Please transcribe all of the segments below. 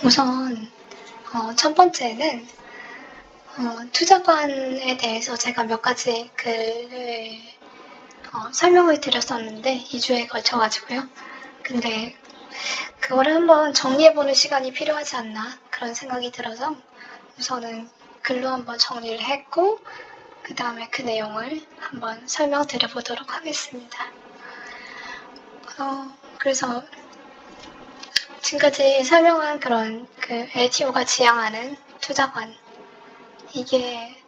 우선 첫 번째는 투자관에 대해서 제가 몇 가지 글을 설명을 드렸었는데 2주에 걸쳐가지고요. 근데 그거를 한번 정리해보는 시간이 필요하지 않나 그런 생각이 들어서 우선은 글로 한번 정리를 했고 그 다음에 그 내용을 한번 설명드려보도록 하겠습니다. 그래서 지금까지 설명한 그런 그 LTO가 지향하는 투자관 이게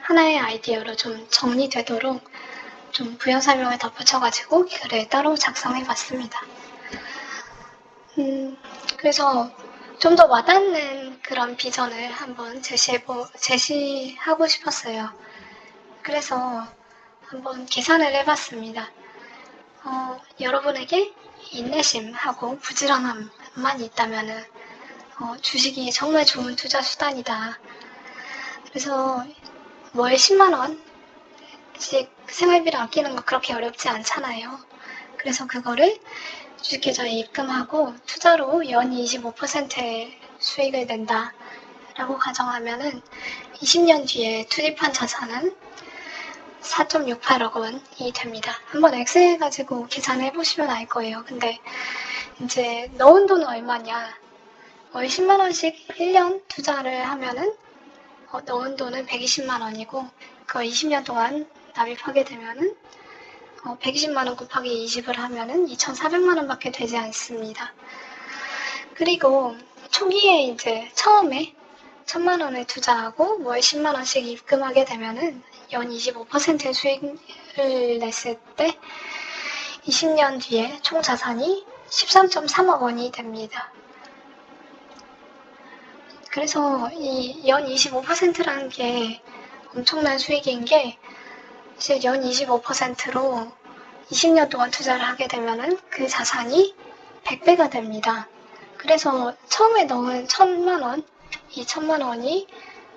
하나의 아이디어로 좀 정리되도록 좀 부연 설명을 덧붙여가지고 글을 따로 작성해봤습니다. 그래서 좀 더 와닿는 그런 비전을 한번 제시하고 싶었어요. 그래서 한번 계산을 해봤습니다. 여러분에게 인내심하고 부지런함만 있다면은 주식이 정말 좋은 투자 수단이다. 그래서 월 10만원씩 생활비를 아끼는 거 그렇게 어렵지 않잖아요. 그래서 그거를 주식계좌에 입금하고 투자로 연 25%의 수익을 낸다 라고 가정하면은 20년 뒤에 투입한 자산은 4.68억 원이 됩니다. 한번 엑셀 가지고 계산해 보시면 알 거예요. 근데 이제 넣은 돈은 얼마냐? 월 10만 원씩 1년 투자를 하면은 넣은 돈은 120만 원이고 그걸 20년 동안 납입하게 되면은 120만 원 곱하기 20을 하면은 2,400만 원밖에 되지 않습니다. 그리고 초기에 이제 처음에 1,000만 원을 투자하고 월 10만 원씩 입금하게 되면은 연 25%의 수익을 냈을 때 20년 뒤에 총 자산이 13.3억 원이 됩니다. 그래서 이 연 25%라는 게 엄청난 수익인 게 사실 연 25%로 20년 동안 투자를 하게 되면은 그 자산이 100배가 됩니다. 그래서 처음에 넣은 1,000만 원, 이 1,000만 원이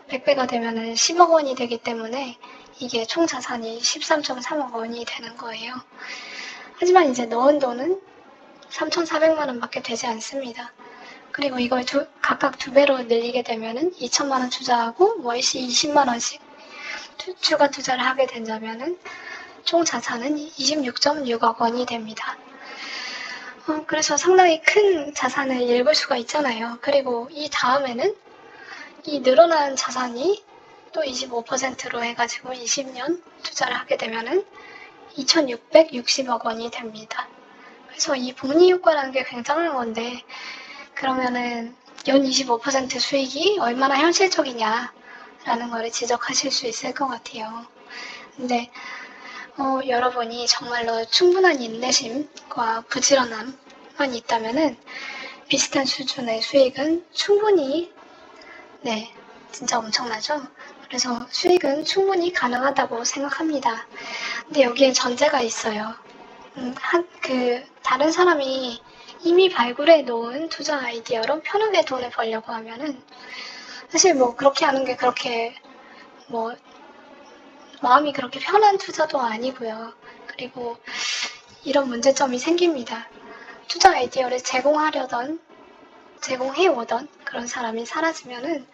100배가 되면은 10억 원이 되기 때문에 이게 총 자산이 13.3억 원이 되는 거예요. 하지만 이제 넣은 돈은 3,400만 원밖에 되지 않습니다. 그리고 이걸 각각 2배로 늘리게 되면은 2천만 원 투자하고 월시 20만 원씩 추가 투자를 하게 된다면은 총 자산은 26.6억 원이 됩니다. 그래서 상당히 큰 자산을 읽을 수가 있잖아요. 그리고 이 다음에는 이 늘어난 자산이 또 25%로 해가지고 20년 투자를 하게 되면은 2,660억 원이 됩니다. 그래서 이 복리 효과라는 게 굉장한 건데 그러면은 연 25% 수익이 얼마나 현실적이냐라는 거를 지적하실 수 있을 것 같아요. 근데 여러분이 정말로 충분한 인내심과 부지런함만 있다면은 비슷한 수준의 수익은 충분히 진짜 엄청나죠? 그래서 수익은 충분히 가능하다고 생각합니다. 근데 여기에 전제가 있어요. 다른 사람이 이미 발굴해 놓은 투자 아이디어로 편하게 돈을 벌려고 하면은 사실 뭐 그렇게 하는 게 그렇게 뭐 마음이 그렇게 편한 투자도 아니고요. 그리고 이런 문제점이 생깁니다. 투자 아이디어를 제공해오던 그런 사람이 사라지면은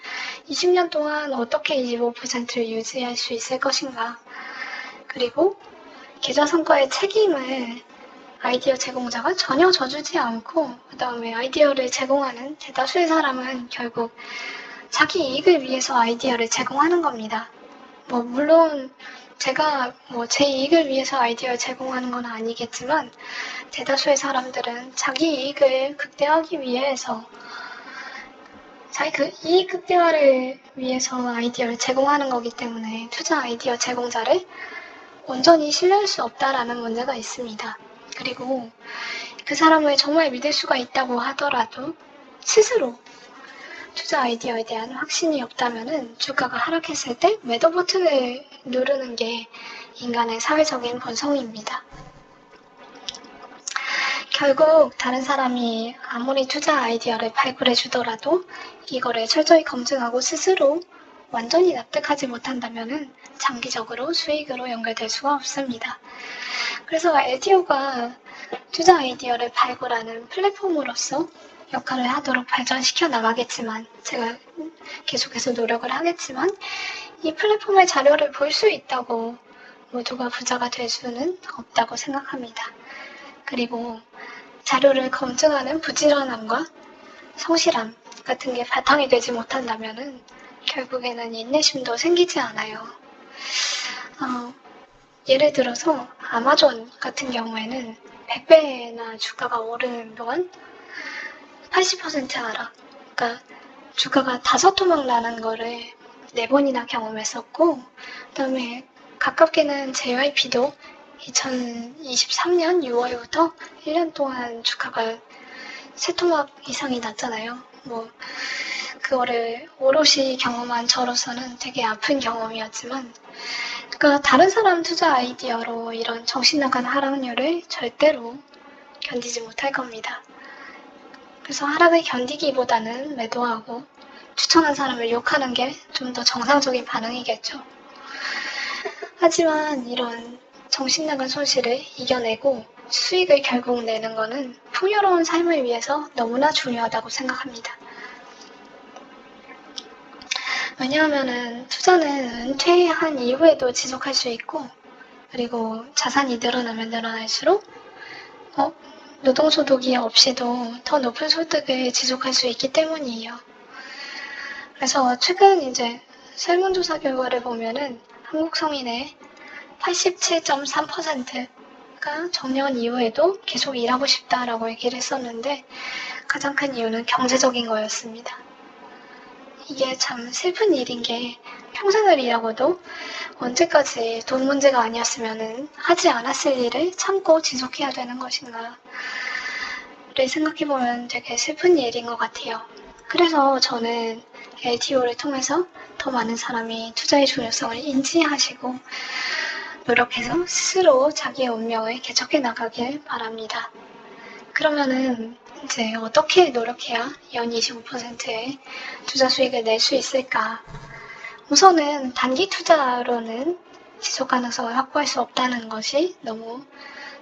20년 동안 어떻게 25%를 유지할 수 있을 것인가. 그리고 계좌 성과의 책임을 아이디어 제공자가 전혀 져주지 않고 그 다음에 아이디어를 제공하는 대다수의 사람은 결국 자기 이익을 위해서 아이디어를 제공하는 겁니다. 물론 제가 제 이익을 위해서 아이디어를 제공하는 건 아니겠지만 대다수의 사람들은 자기 이익을 극대화하기 위해서 자기 그 이익 극대화를 위해서 아이디어를 제공하는 거기 때문에 투자 아이디어 제공자를 온전히 신뢰할 수 없다라는 문제가 있습니다. 그리고 그 사람을 정말 믿을 수가 있다고 하더라도 스스로 투자 아이디어에 대한 확신이 없다면 주가가 하락했을 때 매도 버튼을 누르는 게 인간의 사회적인 본성입니다. 결국 다른 사람이 아무리 투자 아이디어를 발굴해 주더라도 이거를 철저히 검증하고 스스로 완전히 납득하지 못한다면 장기적으로 수익으로 연결될 수가 없습니다. 그래서 LTO가 투자 아이디어를 발굴하는 플랫폼으로서 역할을 하도록 발전시켜 나가겠지만, 제가 계속해서 노력을 하겠지만, 이 플랫폼의 자료를 볼 수 있다고 모두가 부자가 될 수는 없다고 생각합니다. 그리고 자료를 검증하는 부지런함과 성실함 같은 게 바탕이 되지 못한다면 결국에는 인내심도 생기지 않아요. 예를 들어서 아마존 같은 경우에는 100배나 주가가 오르는 동안 80% 하락, 그러니까 주가가 5토막 나는 거를 4번이나 경험했었고, 그 다음에 가깝게는 JYP도 2023년 6월부터 1년 동안 주가가 3토막 이상이 났잖아요. 그거를 오롯이 경험한 저로서는 되게 아픈 경험이었지만, 그러니까 다른 사람 투자 아이디어로 이런 정신나간 하락률을 절대로 견디지 못할 겁니다. 그래서 하락을 견디기보다는 매도하고 추천한 사람을 욕하는 게 좀 더 정상적인 반응이겠죠. 하지만 이런 정신나간 손실을 이겨내고 수익을 결국 내는 거는 풍요로운 삶을 위해서 너무나 중요하다고 생각합니다. 왜냐하면 투자는 은퇴한 이후에도 지속할 수 있고, 그리고 자산이 늘어나면 늘어날수록 노동소득이 없이도 더 높은 소득을 지속할 수 있기 때문이에요. 그래서 최근 이제 설문조사 결과를 보면은 한국 성인의 87.3%가 정년 이후에도 계속 일하고 싶다라고 얘기를 했었는데, 가장 큰 이유는 경제적인 거였습니다. 이게 참 슬픈 일인 게, 평생을 일하고도 언제까지 돈 문제가 아니었으면 하지 않았을 일을 참고 지속해야 되는 것인가를 생각해보면 되게 슬픈 일인 것 같아요. 그래서 저는 LTO를 통해서 더 많은 사람이 투자의 중요성을 인지하시고 노력해서 스스로 자기의 운명을 개척해 나가길 바랍니다. 그러면은 이제 어떻게 노력해야 연 25%의 투자 수익을 낼 수 있을까? 우선은 단기 투자로는 지속 가능성을 확보할 수 없다는 것이 너무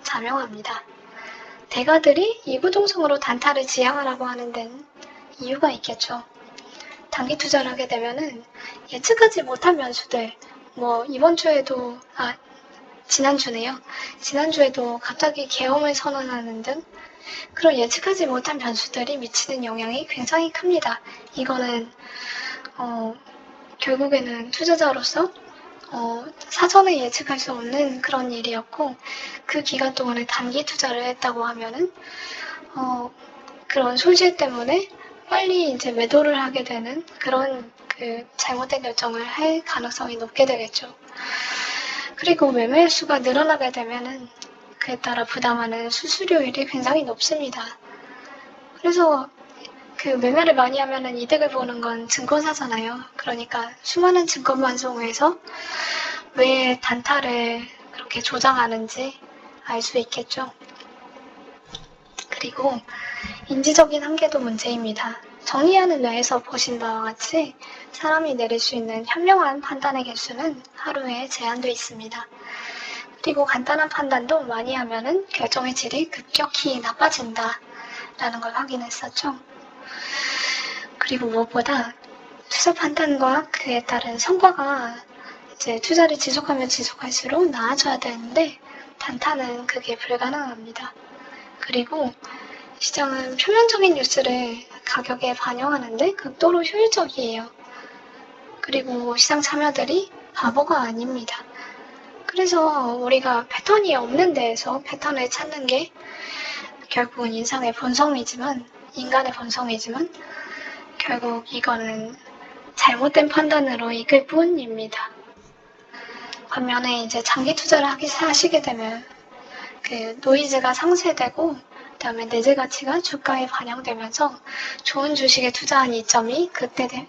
자명합니다. 대가들이 이구동성으로 단타를 지향하라고 하는 데는 이유가 있겠죠. 단기 투자를 하게 되면은 예측하지 못한 변수들, 지난주네요. 지난주에도 갑자기 계엄을 선언하는 등 그런 예측하지 못한 변수들이 미치는 영향이 굉장히 큽니다. 이거는 결국에는 투자자로서 사전에 예측할 수 없는 그런 일이었고, 그 기간 동안에 단기 투자를 했다고 하면은 그런 손실 때문에 빨리 이제 매도를 하게 되는 그런 잘못된 결정을 할 가능성이 높게 되겠죠. 그리고 매매 수가 늘어나게 되면은 그에 따라 부담하는 수수료율이 굉장히 높습니다. 그래서 매매를 많이 하면은 이득을 보는 건 증권사잖아요. 그러니까 수많은 증권 방송에서 왜 단타를 그렇게 조장하는지 알 수 있겠죠. 그리고 인지적인 한계도 문제입니다. 정리하는 뇌에서 보신 바와 같이 사람이 내릴 수 있는 현명한 판단의 개수는 하루에 제한되어 있습니다. 그리고 간단한 판단도 많이 하면은 결정의 질이 급격히 나빠진다 라는 걸 확인했었죠. 그리고 무엇보다 투자 판단과 그에 따른 성과가 이제 투자를 지속하면 지속할수록 나아져야 되는데, 단타는 그게 불가능합니다. 그리고 시장은 표면적인 뉴스를 가격에 반영하는데 극도로 효율적이에요. 그리고 시장 참여들이 바보가 아닙니다. 그래서 우리가 패턴이 없는 데에서 패턴을 찾는 게 결국은 인간의 본성이지만 결국 이거는 잘못된 판단으로 이끌 뿐입니다. 반면에 이제 장기 투자를 하시게 되면 노이즈가 상쇄되고, 그다음에 내재 가치가 주가에 반영되면서 좋은 주식에 투자한 이점이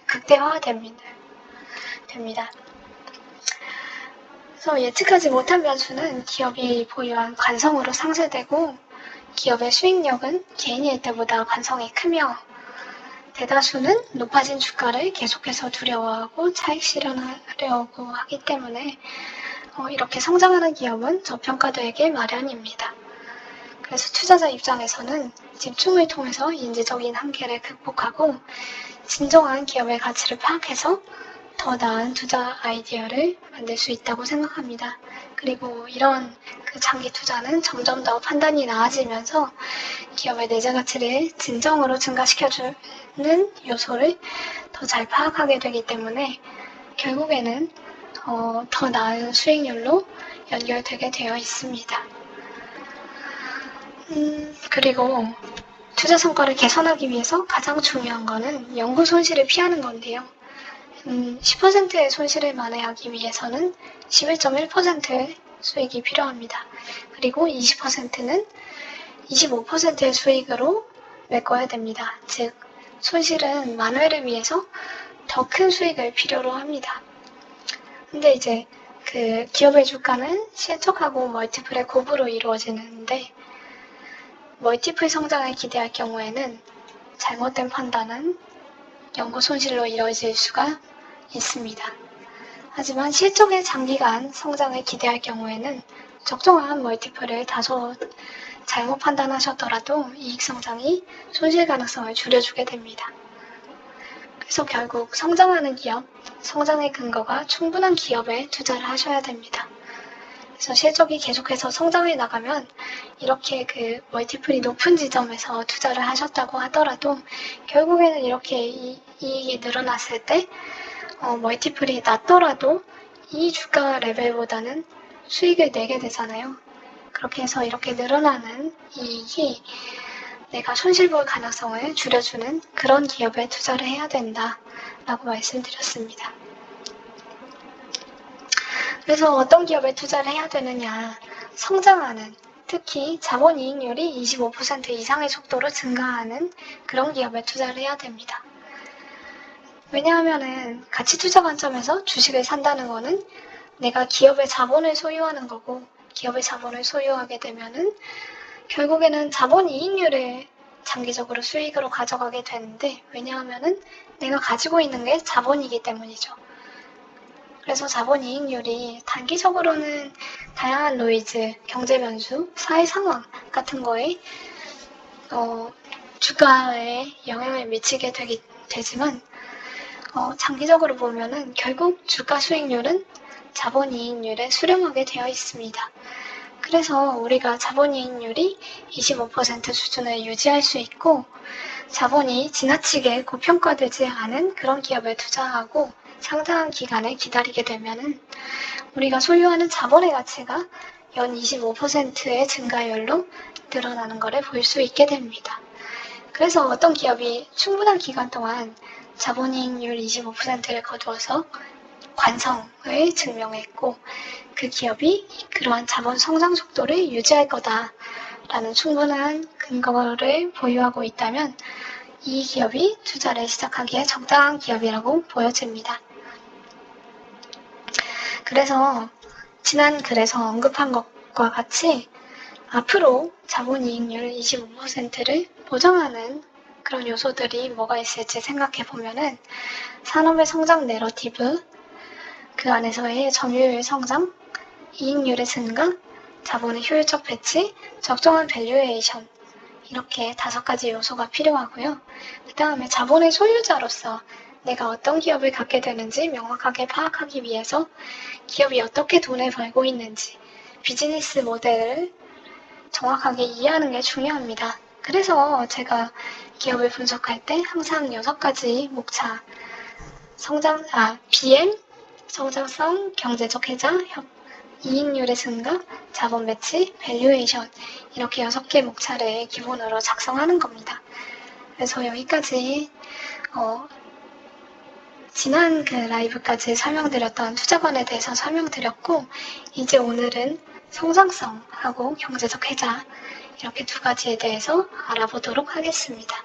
극대화됩니다. 그래서 예측하지 못한 변수는 기업이 보유한 관성으로 상쇄되고, 기업의 수익력은 개인일 때보다 관성이 크며, 대다수는 높아진 주가를 계속해서 두려워하고 차익 실현하려고 하기 때문에 이렇게 성장하는 기업은 저평가되기 마련입니다. 그래서 투자자 입장에서는 집중을 통해서 인지적인 한계를 극복하고 진정한 기업의 가치를 파악해서 더 나은 투자 아이디어를 만들 수 있다고 생각합니다. 그리고 이런 그 장기 투자는 점점 더 판단이 나아지면서 기업의 내재 가치를 진정으로 증가시켜주는 요소를 더 잘 파악하게 되기 때문에 결국에는 더 나은 수익률로 연결되게 되어 있습니다. 그리고 투자 성과를 개선하기 위해서 가장 중요한 거는 연구 손실을 피하는 건데요. 10%의 손실을 만회하기 위해서는 11.1%의 수익이 필요합니다. 그리고 20%는 25%의 수익으로 메꿔야 됩니다. 즉, 손실은 만회를 위해서 더 큰 수익을 필요로 합니다. 근데 이제 그 기업의 주가는 실적하고 멀티플의 곱으로 이루어지는데 멀티플 성장을 기대할 경우에는 잘못된 판단은 연구 손실로 이루어질 수가 있습니다. 하지만 실적의 장기간 성장을 기대할 경우에는 적정한 멀티플을 다소 잘못 판단하셨더라도 이익 성장이 손실 가능성을 줄여주게 됩니다. 그래서 결국 성장하는 기업, 성장의 근거가 충분한 기업에 투자를 하셔야 됩니다. 그래서 실적이 계속해서 성장해 나가면 이렇게 그 멀티플이 높은 지점에서 투자를 하셨다고 하더라도 결국에는 이렇게 이익이 늘어났을 때 멀티플이 낮더라도 이 주가 레벨보다는 수익을 내게 되잖아요. 그렇게 해서 이렇게 늘어나는 이익이 내가 손실 볼 가능성을 줄여주는 그런 기업에 투자를 해야 된다라고 말씀드렸습니다. 그래서 어떤 기업에 투자를 해야 되느냐, 성장하는, 특히 자본이익률이 25% 이상의 속도로 증가하는 그런 기업에 투자를 해야 됩니다. 왜냐하면은 가치 투자 관점에서 주식을 산다는 거는 내가 기업의 자본을 소유하는 거고, 기업의 자본을 소유하게 되면은 결국에는 자본이익률을 장기적으로 수익으로 가져가게 되는데, 왜냐하면은 내가 가지고 있는 게 자본이기 때문이죠. 그래서 자본이익률이 단기적으로는 다양한 노이즈, 경제 변수, 사회 상황 같은 거에 주가에 영향을 미치게 되지만 장기적으로 보면은 결국 주가 수익률은 자본이익률에 수렴하게 되어 있습니다. 그래서 우리가 자본이익률이 25% 수준을 유지할 수 있고 자본이 지나치게 고평가되지 않은 그런 기업에 투자하고 상당한 기간을 기다리게 되면은 우리가 소유하는 자본의 가치가 연 25%의 증가율로 늘어나는 것을 볼 수 있게 됩니다. 그래서 어떤 기업이 충분한 기간 동안 자본이익률 25%를 거두어서 관성을 증명했고 그 기업이 그러한 자본 성장 속도를 유지할 거다라는 충분한 근거를 보유하고 있다면 이 기업이 투자를 시작하기에 적당한 기업이라고 보여집니다. 그래서 지난 글에서 언급한 것과 같이 앞으로 자본이익률 25%를 보장하는 그런 요소들이 뭐가 있을지 생각해 보면은 산업의 성장 내러티브, 그 안에서의 점유율 성장, 이익률의 증가, 자본의 효율적 배치, 적정한 밸류에이션 이렇게 5가지 요소가 필요하고요. 그 다음에 자본의 소유자로서 내가 어떤 기업을 갖게 되는지 명확하게 파악하기 위해서 기업이 어떻게 돈을 벌고 있는지 비즈니스 모델을 정확하게 이해하는 게 중요합니다. 그래서 제가 기업을 분석할 때 항상 6가지 목차 BM, 성장성, 경제적 혜자, 이익률의 증가, 자본 배치, 밸류에이션 이렇게 6개 목차를 기본으로 작성하는 겁니다. 그래서 여기까지 지난 그 라이브까지 설명드렸던 투자관에 대해서 설명드렸고 이제 오늘은 성장성하고 경제적 혜자 이렇게 2가지에 대해서 알아보도록 하겠습니다.